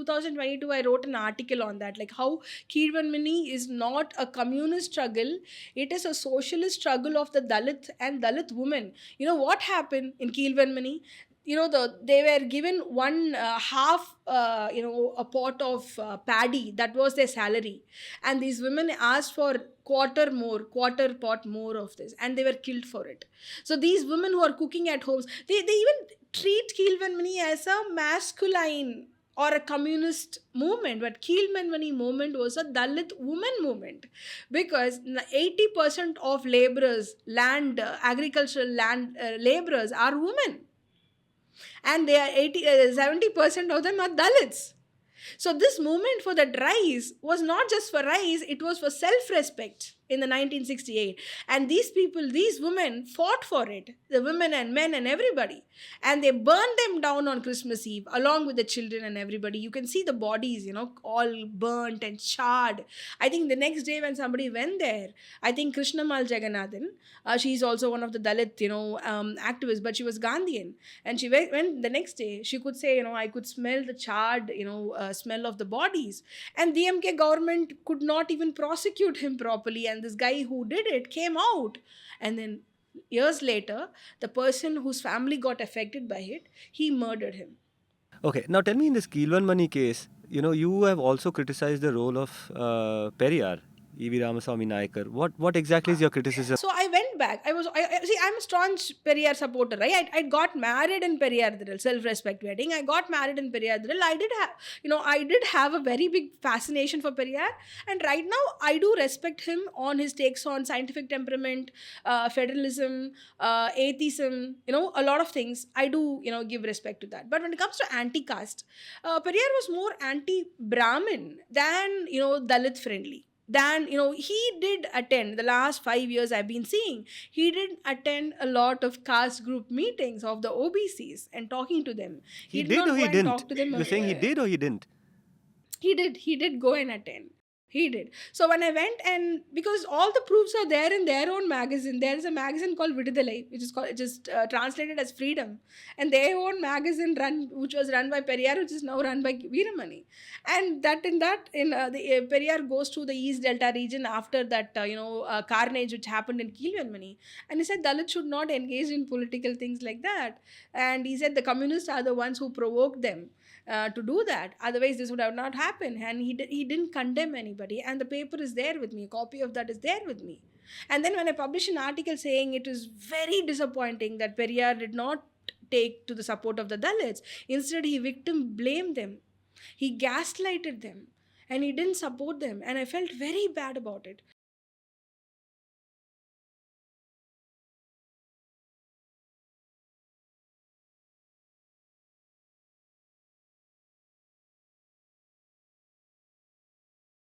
2022, I wrote an article on that, like how Kilvenmani is not a communist struggle, it is a socialist struggle of the Dalit and Dalit women. You know what happened in Kilvenmani? They were given one half a pot of paddy, that was their salary, and these women asked for quarter pot more of this, and they were killed for it. So these women who are cooking at homes, they even treat Kilvenmani as a masculine or a communist movement, but Kilvenmani movement was a Dalit woman movement, because 80% of laborers, agricultural land laborers are women, and they are 70% of them are Dalits. So this movement for that rise was not just for rise, it was for self-respect in the 1968. And these people, these women fought for it, the women and men and everybody. And they burned them down on Christmas Eve along with the children and everybody. You can see the bodies, all burnt and charred. I think the next day when somebody went there, I think Krishnamal Jagannathan, she's also one of the Dalit, activists, but she was Gandhian. And she went the next day, she could say, I could smell the charred, smell of the bodies. And the DMK government could not even prosecute him properly. And this guy who did it came out. And then years later, the person whose family got affected by it, he murdered him. Okay, now tell me, in this Kilvenmani case, you have also criticized the role of Periyar, E.V. Ramaswamy Nayakar. What exactly is your criticism? So I went back. I'm a staunch Periyar supporter, right? I got married in Periyar Drill, self-respect wedding. I got married in Periyar Drill. I did have a very big fascination for Periyar. And right now, I do respect him on his takes on scientific temperament, federalism, atheism, a lot of things. I do, give respect to that. But when it comes to anti-caste, Periyar was more anti-Brahmin than, Dalit friendly. Then, he did attend, the last 5 years I've been seeing, he did attend a lot of caste group meetings of the OBCs and talking to them. He did or he didn't? You're saying he did or he didn't? He did go and attend. He did. So when I went, and because all the proofs are there in their own magazine, there is a magazine called Vidudalai, which is translated as Freedom, and their own magazine which was run by Periyar, which is now run by Veeramani, and Periyar goes to the East Delta region after that carnage which happened in Kilvenmani, and he said Dalit should not engage in political things like that, and he said the communists are the ones who provoked them to do that. Otherwise, this would have not happened. And he didn't condemn anybody. And the paper is there with me. A copy of that is there with me. And then when I published an article saying it is very disappointing that Periyar did not take to the support of the Dalits. Instead, he victim blamed them. He gaslighted them. And he didn't support them. And I felt very bad about it.